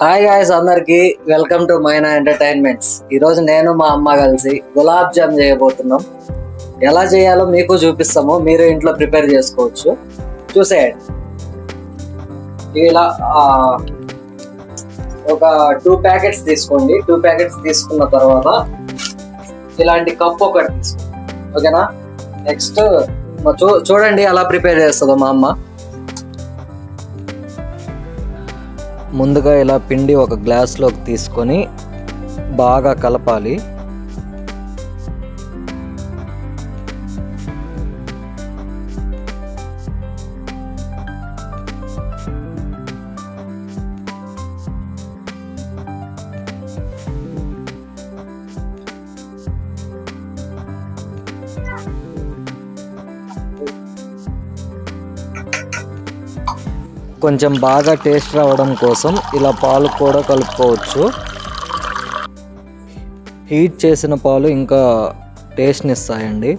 Hi guys, అందరికి welcome to Maina entertainments. ఈరోజు నేను మా అమ్మ కలిసి గులాబ్ జామ్ చేయబోతున్నాం. ఎలా చేయాలో మీకు చూపిస్తాము, మీరు ఇంట్లో ప్రిపేర్ చేసుకోవచ్చు. చూసేయండి. ఇలా ఒక 2 ప్యాకెట్స్ తీసుకోండి. 2 ప్యాకెట్స్ తీసుకున్న తర్వాత ఇలాంటి కప్ ఒకటి తీసుకోండి. ఓకేనా? నెక్స్ట్ చూడండి ఎలా ప్రిపేర్ చేస్తుందో మా అమ్మ. ముందుగా ఇలా పిండి ఒక గ్లాస్లోకి తీసుకొని బాగా కలపాలి. కొంచెం బాగా టేస్ట్ రావడం కోసం ఇలా పాలు కూడా కలుపుకోవచ్చు. హీట్ చేసిన పాలు ఇంకా టేస్ట్ని ఇస్తాయండి.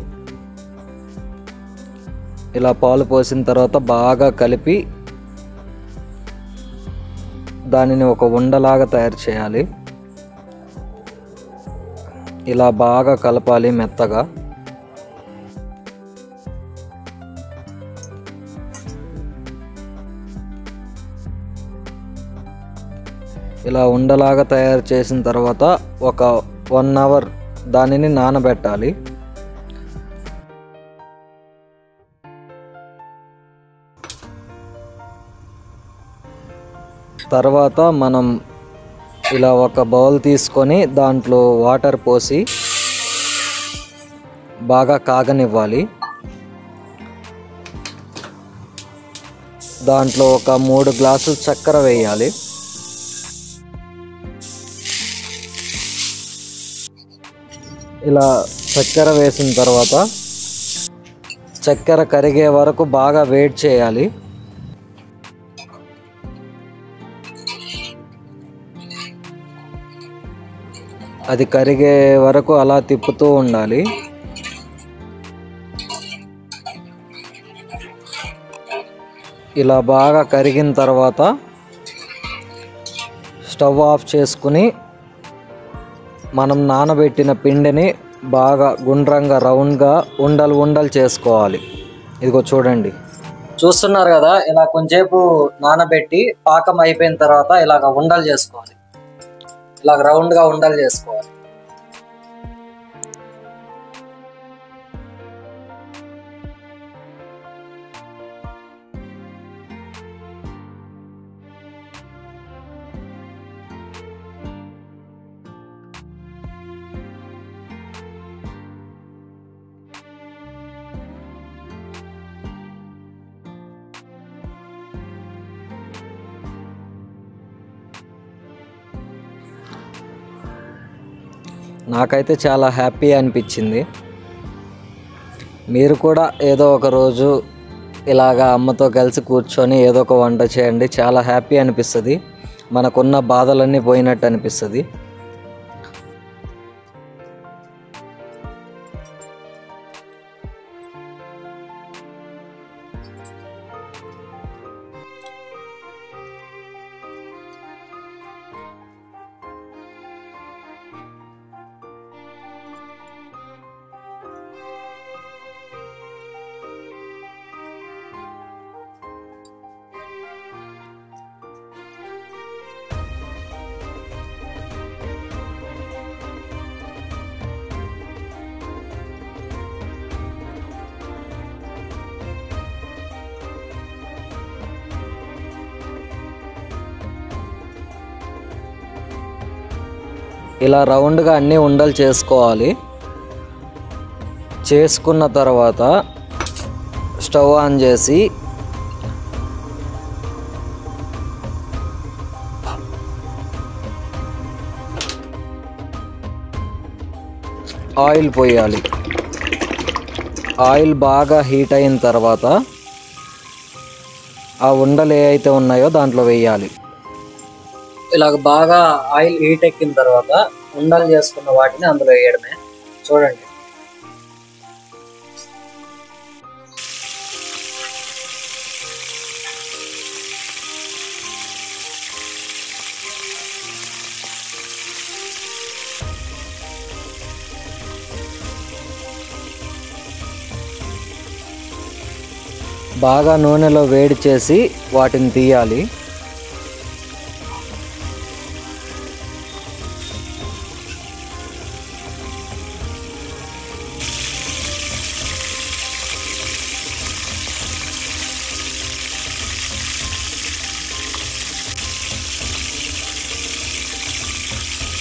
ఇలా పాలు పోసిన తర్వాత బాగా కలిపి దానిని ఒక ఉండలాగా తయారు చేయాలి. ఇలా బాగా కలపాలి మెత్తగా. ఇలా ఉండలాగా తయారు చేసిన తర్వాత ఒక 1 అవర్ దానిని నానబెట్టాలి. తర్వాత మనం ఇలా ఒక బౌల్ తీసుకొని దాంట్లో వాటర్ పోసి బాగా కాగనివ్వాలి. దాంట్లో ఒక 3 గ్లాసులు చక్కెర వేయాలి. ఇలా చక్కెర వేసిన తర్వాత చక్కెర కరిగే వరకు బాగా వేడి చేయాలి. అది కరిగే వరకు అలా తిప్పుతూ ఉండాలి. ఇలా బాగా కరిగిన తర్వాత స్టవ్ ఆఫ్ చేసుకుని మనం నానబెట్టిన పిండిని బాగా గుండ్రంగా రౌండ్గా ఉండలు చేసుకోవాలి. ఇదిగో చూడండి, చూస్తున్నారు కదా. ఇలా కొంచెంసేపు నానబెట్టి పాకం అయిపోయిన తర్వాత ఇలాగ ఉండలు చేసుకోవాలి. ఇలాగ రౌండ్గా ఉండలు చేసుకోవాలి. నాకైతే చాలా హ్యాపీ అనిపించింది. మీరు కూడా ఏదో ఒక రోజు ఇలాగా అమ్మతో కలిసి కూర్చొని ఏదో ఒక వంట చేయండి. చాలా హ్యాపీ అనిపిస్తుంది. మనకున్న బాధలన్నీ పోయినట్టు అనిపిస్తుంది. ఇలా రౌండ్గా అన్నీ ఉండలు చేసుకోవాలి. చేసుకున్న తర్వాత స్టవ్ ఆన్ చేసి ఆయిల్ పోయాలి. ఆయిల్ బాగా హీట్ అయిన తర్వాత ఆ ఉండలు ఏ అయితే ఉన్నాయో దాంట్లో వేయాలి. ఇలాగ బాగా ఆయిల్ హీట్ ఎక్కిన తర్వాత ఉండలు చేసుకున్న వాటిని అందులో వేయడమే. చూడండి, బాగా నూనెలో వేడి చేసి వాటిని తీయాలి.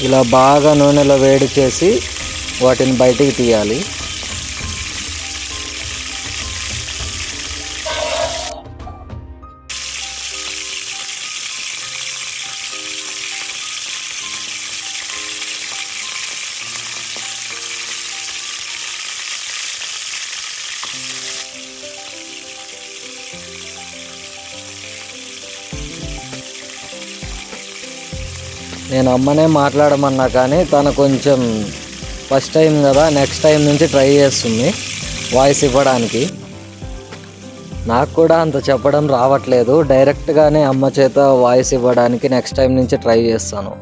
ఇలా బాగా నూనెలో వేడి చేసి వాటిని బయటికి తీయాలి. నేను అమ్మనే మాట్లాడమన్నా కానీ తను కొంచెం ఫస్ట్ టైం కదా, నెక్స్ట్ టైం నుంచి ట్రై చేస్తుంది వాయిస్ ఇవ్వడానికి. నాకు కూడా అంత చెప్పడం రావట్లేదు, డైరెక్ట్గానే అమ్మ చేత వాయిస్ ఇవ్వడానికి నెక్స్ట్ టైం నుంచి ట్రై చేస్తాను.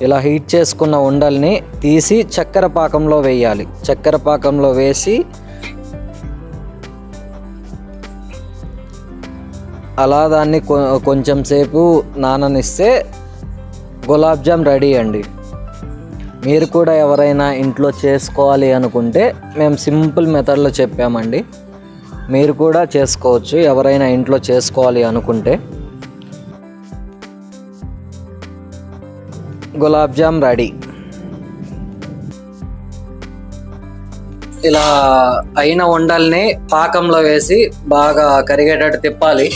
ఇలా హీట్ చేసుకున్న ఉండల్ని తీసి చక్కెర పాకంలో వేయాలి. చక్కెర పాకంలో వేసి అలా దాన్ని కొంచెం సేపు నాననిస్తే గులాబ్ జామ్ రెడీ అండి. మీరు కూడా ఎవరైనా ఇంట్లో చేసుకోవాలి అనుకుంటే మేము సింపుల్ మెథడ్లో చెప్పామండి, మీరు కూడా చేసుకోవచ్చు ఎవరైనా ఇంట్లో చేసుకోవాలి అనుకుంటే. గులాబ్ జామ్ రెడీ. ఇలా అయిన ఉండల్ని పాకంలో వేసి బాగా కరిగేటట్టు తిప్పాలి.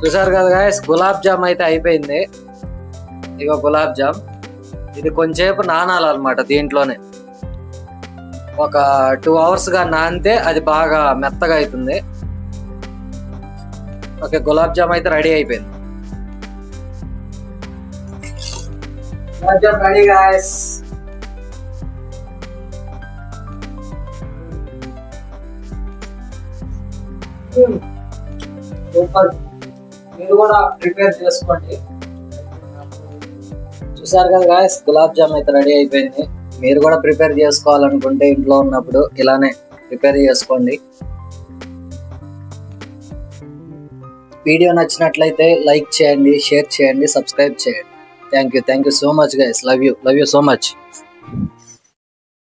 చూసారు కదా గాయస్, గులాబ్ జామ్ అయితే అయిపోయింది. ఇగో గులాబ్ జామ్. ఇది కొంచెంసేపు నానాలన్నమాట దీంట్లోనే. ఒక 2 అవర్స్గా నానితే అది బాగా మెత్తగా అవుతుంది. ఓకే, గులాబ్ జామ్ అయితే రెడీ అయిపోయింది. Gulab jam ready guys. Super. మీరు కూడా ప్రిపేర్ చేసుకోండి. చూసారు కదా గాయస్, గులాబ్ జామ్ అయితే రెడీ అయిపోయింది. మీరు కూడా ప్రిపేర్ చేసుకోవాలనుకుంటే ఇంట్లో ఉన్నప్పుడు ఇలానే ప్రిపేర్ చేసుకోండి. వీడియో నచ్చినట్లయితే లైక్ చేయండి, షేర్ చేయండి, సబ్స్క్రైబ్ చేయండి. Thank you so much guys. Love you so much.